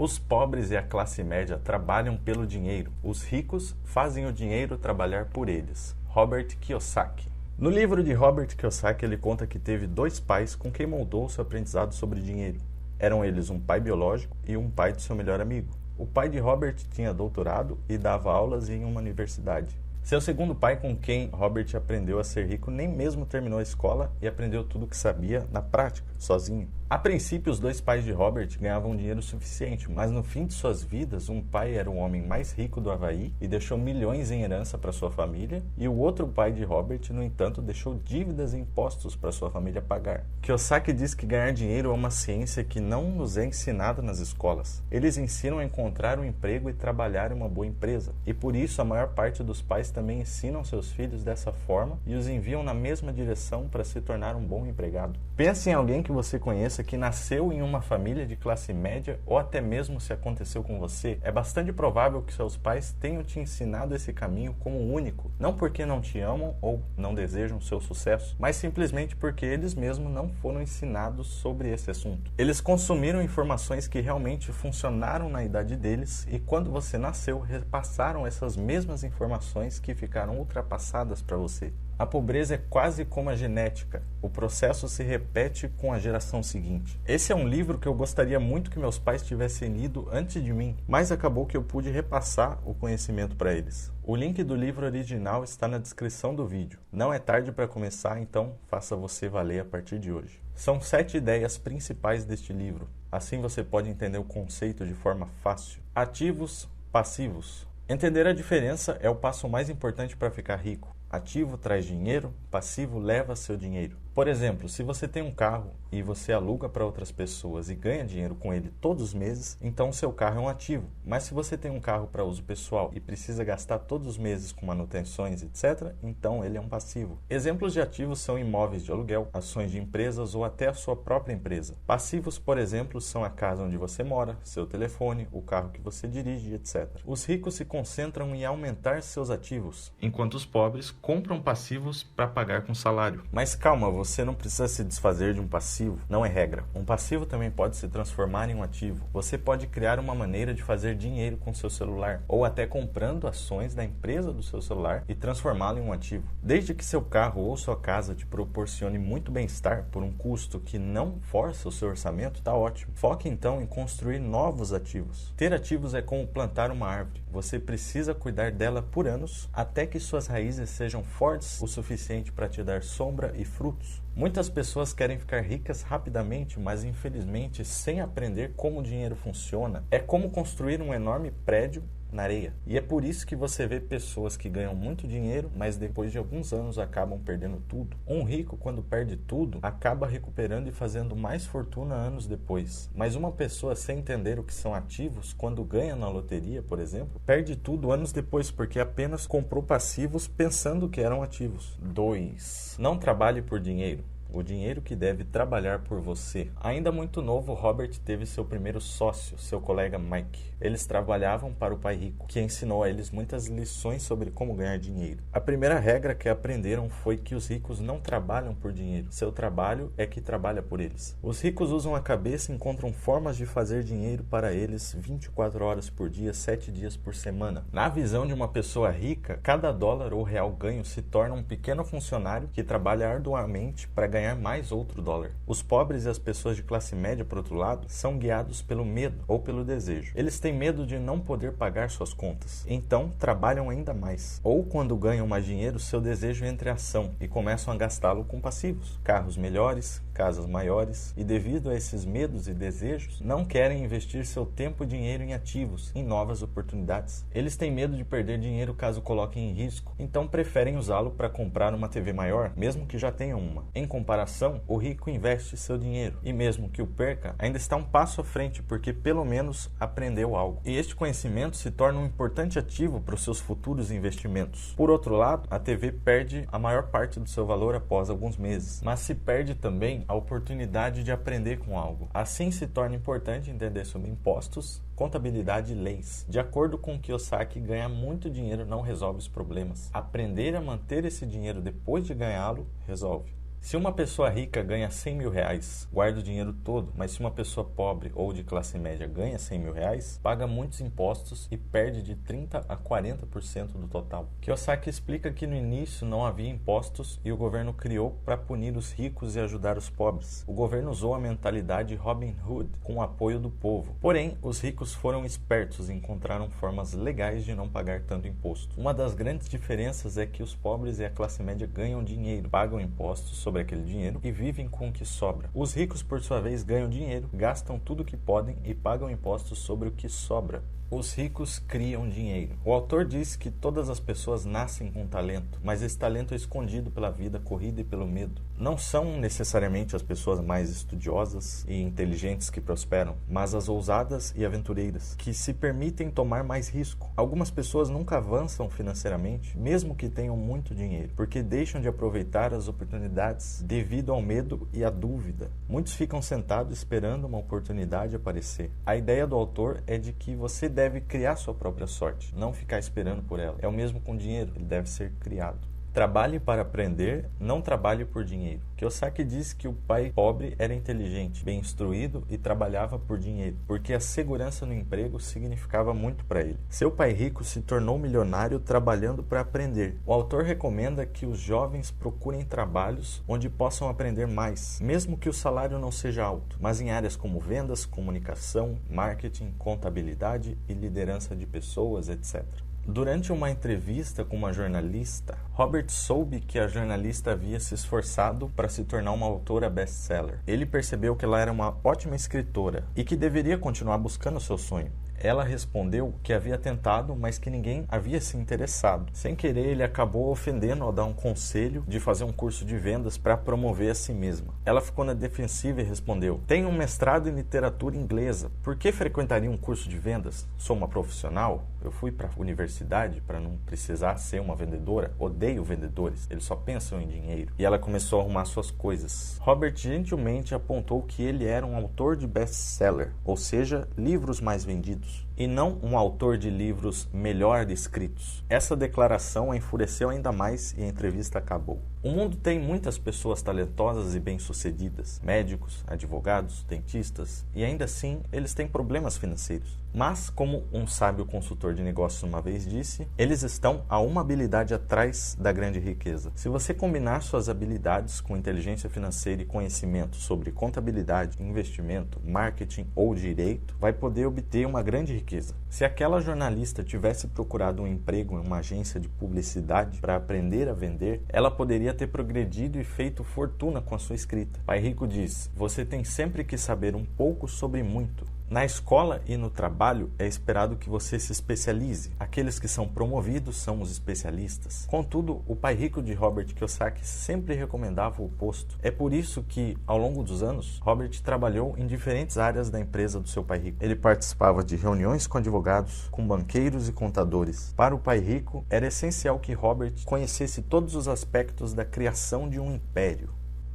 Os pobres e a classe média trabalham pelo dinheiro. Os ricos fazem o dinheiro trabalhar por eles. Robert Kiyosaki. No livro de Robert Kiyosaki, ele conta que teve dois pais com quem moldou seu aprendizado sobre dinheiro. Eram eles um pai biológico e um pai de seu melhor amigo. O pai de Robert tinha doutorado e dava aulas em uma universidade. Seu segundo pai, com quem Robert aprendeu a ser rico, nem mesmo terminou a escola e aprendeu tudo o que sabia na prática, sozinho. A princípio, os dois pais de Robert ganhavam dinheiro suficiente, mas no fim de suas vidas, um pai era o homem mais rico do Havaí e deixou milhões em herança para sua família, e o outro pai de Robert, no entanto, deixou dívidas e impostos para sua família pagar. Kiyosaki diz que ganhar dinheiro é uma ciência que não nos é ensinada nas escolas. Eles ensinam a encontrar um emprego e trabalhar em uma boa empresa, e por isso a maior parte dos pais também ensinam seus filhos dessa forma e os enviam na mesma direção para se tornar um bom empregado. Pense em alguém que você conheça que nasceu em uma família de classe média, ou até mesmo se aconteceu com você, é bastante provável que seus pais tenham te ensinado esse caminho como único, não porque não te amam ou não desejam seu sucesso, mas simplesmente porque eles mesmos não foram ensinados sobre esse assunto. Eles consumiram informações que realmente funcionaram na idade deles e quando você nasceu, repassaram essas mesmas informações que ficaram ultrapassadas para você. A pobreza é quase como a genética. O processo se repete com a geração seguinte. Esse é um livro que eu gostaria muito que meus pais tivessem lido antes de mim, mas acabou que eu pude repassar o conhecimento para eles. O link do livro original está na descrição do vídeo. Não é tarde para começar, então faça você valer a partir de hoje. São 7 ideias principais deste livro. Assim você pode entender o conceito de forma fácil. Ativos, passivos. Entender a diferença é o passo mais importante para ficar rico. Ativo traz dinheiro, passivo leva seu dinheiro. Por exemplo, se você tem um carro e você aluga para outras pessoas e ganha dinheiro com ele todos os meses, então o seu carro é um ativo. Mas se você tem um carro para uso pessoal e precisa gastar todos os meses com manutenções, etc., então ele é um passivo. Exemplos de ativos são imóveis de aluguel, ações de empresas ou até a sua própria empresa. Passivos, por exemplo, são a casa onde você mora, seu telefone, o carro que você dirige, etc. Os ricos se concentram em aumentar seus ativos, enquanto os pobres compram passivos para pagar com salário. Mas calma, você não precisa se desfazer de um passivo, não é regra. Um passivo também pode se transformar em um ativo. Você pode criar uma maneira de fazer dinheiro com seu celular, ou até comprando ações da empresa do seu celular e transformá-lo em um ativo. Desde que seu carro ou sua casa te proporcione muito bem-estar por um custo que não força o seu orçamento, está ótimo. Foque então em construir novos ativos. Ter ativos é como plantar uma árvore. Você precisa cuidar dela por anos até que suas raízes sejam fortes o suficiente para te dar sombra e frutos. Muitas pessoas querem ficar ricas rapidamente, mas infelizmente sem aprender como o dinheiro funciona. É como construir um enorme prédio na areia. E é por isso que você vê pessoas que ganham muito dinheiro, mas depois de alguns anos acabam perdendo tudo. Um rico, quando perde tudo, acaba recuperando e fazendo mais fortuna anos depois. Mas uma pessoa sem entender o que são ativos, quando ganha na loteria, por exemplo, perde tudo anos depois, porque apenas comprou passivos pensando que eram ativos. 2. Não trabalhe por dinheiro. O dinheiro que deve trabalhar por você. Ainda muito novo, Robert teve seu primeiro sócio, seu colega Mike. Eles trabalhavam para o pai rico, que ensinou a eles muitas lições sobre como ganhar dinheiro. A primeira regra que aprenderam foi que os ricos não trabalham por dinheiro. Seu trabalho é que trabalha por eles. Os ricos usam a cabeça e encontram formas de fazer dinheiro para eles 24 horas por dia, 7 dias por semana. Na visão de uma pessoa rica, cada dólar ou real ganho se torna um pequeno funcionário que trabalha arduamente para ganhar mais outro dólar. Os pobres e as pessoas de classe média, por outro lado, são guiados pelo medo ou pelo desejo. Eles têm medo de não poder pagar suas contas, então trabalham ainda mais. Ou quando ganham mais dinheiro, seu desejo entra em ação e começam a gastá-lo com passivos. Carros melhores, casas maiores, e devido a esses medos e desejos, não querem investir seu tempo e dinheiro em ativos, em novas oportunidades. Eles têm medo de perder dinheiro caso coloquem em risco, então preferem usá-lo para comprar uma TV maior, mesmo que já tenham uma. Em comparação, o rico investe seu dinheiro, e mesmo que o perca, ainda está um passo à frente, porque pelo menos aprendeu algo. E este conhecimento se torna um importante ativo para os seus futuros investimentos. Por outro lado, a TV perde a maior parte do seu valor após alguns meses, mas se perde também a oportunidade de aprender com algo. Assim se torna importante entender sobre impostos, contabilidade e leis. De acordo com Kiyosaki, ganhar muito dinheiro não resolve os problemas. Aprender a manter esse dinheiro depois de ganhá-lo resolve. Se uma pessoa rica ganha 100 mil reais, guarda o dinheiro todo, mas se uma pessoa pobre ou de classe média ganha 100 mil reais, paga muitos impostos e perde de 30% a 40% do total. Kiyosaki explica que no início não havia impostos e o governo criou para punir os ricos e ajudar os pobres. O governo usou a mentalidade Robin Hood com o apoio do povo. Porém, os ricos foram espertos e encontraram formas legais de não pagar tanto imposto. Uma das grandes diferenças é que os pobres e a classe média ganham dinheiro, pagam impostos sobre aquele dinheiro e vivem com o que sobra. Os ricos, por sua vez, ganham dinheiro, gastam tudo o que podem e pagam impostos sobre o que sobra. Os ricos criam dinheiro. O autor diz que todas as pessoas nascem com talento, mas esse talento é escondido pela vida corrida e pelo medo. Não são necessariamente as pessoas mais estudiosas e inteligentes que prosperam, mas as ousadas e aventureiras, que se permitem tomar mais risco. Algumas pessoas nunca avançam financeiramente, mesmo que tenham muito dinheiro, porque deixam de aproveitar as oportunidades devido ao medo e à dúvida. Muitos ficam sentados esperando uma oportunidade aparecer. A ideia do autor é de que você deve criar sua própria sorte, não ficar esperando por ela. É o mesmo com dinheiro, ele deve ser criado. Trabalhe para aprender, não trabalhe por dinheiro. Kiyosaki diz que o pai pobre era inteligente, bem instruído e trabalhava por dinheiro, porque a segurança no emprego significava muito para ele. Seu pai rico se tornou milionário trabalhando para aprender. O autor recomenda que os jovens procurem trabalhos onde possam aprender mais, mesmo que o salário não seja alto, mas em áreas como vendas, comunicação, marketing, contabilidade e liderança de pessoas, etc. Durante uma entrevista com uma jornalista, Robert soube que a jornalista havia se esforçado para se tornar uma autora best-seller. Ele percebeu que ela era uma ótima escritora e que deveria continuar buscando seu sonho. Ela respondeu que havia tentado, mas que ninguém havia se interessado. Sem querer, ele acabou ofendendo ao dar um conselho de fazer um curso de vendas para promover a si mesma. Ela ficou na defensiva e respondeu: "Tenho um mestrado em literatura inglesa. Por que frequentaria um curso de vendas? Sou uma profissional. Eu fui para a universidade para não precisar ser uma vendedora. Odeio vendedores. Eles só pensam em dinheiro." E ela começou a arrumar suas coisas. Robert gentilmente apontou que ele era um autor de best-seller, ou seja, livros mais vendidos, e não um autor de livros melhor escritos. Essa declaração a enfureceu ainda mais e a entrevista acabou. O mundo tem muitas pessoas talentosas e bem-sucedidas, médicos, advogados, dentistas, e ainda assim eles têm problemas financeiros. Mas, como um sábio consultor de negócios uma vez disse, eles estão a uma habilidade atrás da grande riqueza. Se você combinar suas habilidades com inteligência financeira e conhecimento sobre contabilidade, investimento, marketing ou direito, vai poder obter uma grande riqueza. Se aquela jornalista tivesse procurado um emprego em uma agência de publicidade para aprender a vender, ela poderia ter progredido e feito fortuna com a sua escrita. Pai Rico diz: "Você tem sempre que saber um pouco sobre muito." Na escola e no trabalho é esperado que você se especialize. Aqueles que são promovidos são os especialistas. Contudo, o pai rico de Robert Kiyosaki sempre recomendava o oposto. É por isso que, ao longo dos anos, Robert trabalhou em diferentes áreas da empresa do seu pai rico. Ele participava de reuniões com advogados, com banqueiros e contadores. Para o pai rico, era essencial que Robert conhecesse todos os aspectos da criação de um império.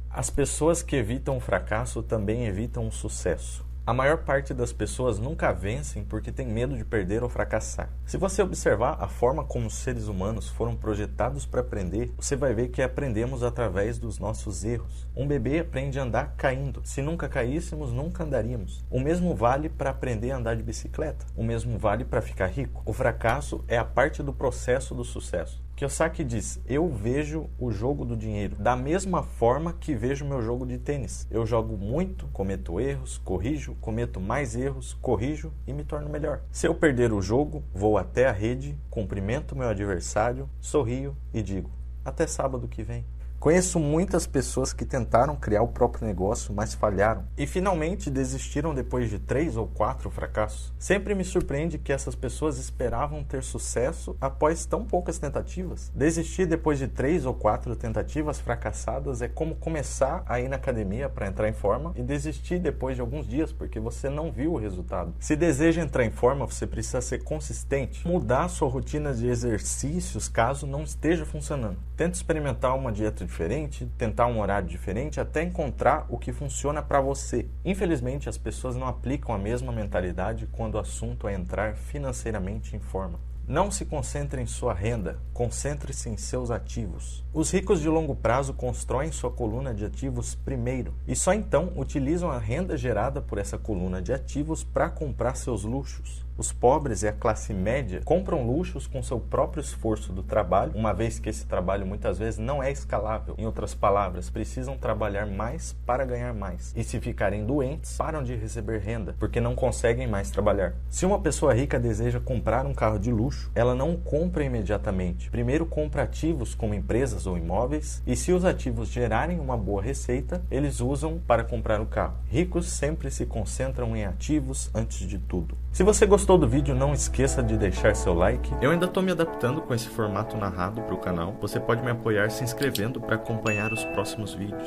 As pessoas que evitam o fracasso também evitam o sucesso. A maior parte das pessoas nunca vencem porque tem medo de perder ou fracassar. Se você observar a forma como os seres humanos foram projetados para aprender, você vai ver que aprendemos através dos nossos erros. Um bebê aprende a andar caindo. Se nunca caíssemos, nunca andaríamos. O mesmo vale para aprender a andar de bicicleta. O mesmo vale para ficar rico. O fracasso é a parte do processo do sucesso. Kiyosaki diz: "Eu vejo o jogo do dinheiro da mesma forma que vejo meu jogo de tênis. Eu jogo muito, cometo erros, corrijo, cometo mais erros, corrijo e me torno melhor. Se eu perder o jogo, vou até a rede, cumprimento meu adversário, sorrio e digo: até sábado que vem." Conheço muitas pessoas que tentaram criar o próprio negócio, mas falharam. E finalmente desistiram depois de 3 ou 4 fracassos. Sempre me surpreende que essas pessoas esperavam ter sucesso após tão poucas tentativas. Desistir depois de 3 ou 4 tentativas fracassadas é como começar a ir na academia para entrar em forma e desistir depois de alguns dias porque você não viu o resultado. Se deseja entrar em forma, você precisa ser consistente. Mudar sua rotina de exercícios caso não esteja funcionando. Tente experimentar uma dieta diferente, tentar um horário diferente, até encontrar o que funciona para você. Infelizmente, as pessoas não aplicam a mesma mentalidade quando o assunto é entrar financeiramente em forma. Não se concentre em sua renda, concentre-se em seus ativos. Os ricos de longo prazo constroem sua coluna de ativos primeiro e só então utilizam a renda gerada por essa coluna de ativos para comprar seus luxos. Os pobres e a classe média compram luxos com seu próprio esforço do trabalho, uma vez que esse trabalho muitas vezes não é escalável. Em outras palavras, precisam trabalhar mais para ganhar mais. E se ficarem doentes, param de receber renda, porque não conseguem mais trabalhar. Se uma pessoa rica deseja comprar um carro de luxo, ela não o compra imediatamente. Primeiro compra ativos como empresas ou imóveis, e se os ativos gerarem uma boa receita, eles usam para comprar o carro. Ricos sempre se concentram em ativos antes de tudo. Se você gostou do vídeo, não esqueça de deixar seu like. Eu ainda estou me adaptando com esse formato narrado para o canal. Você pode me apoiar se inscrevendo para acompanhar os próximos vídeos.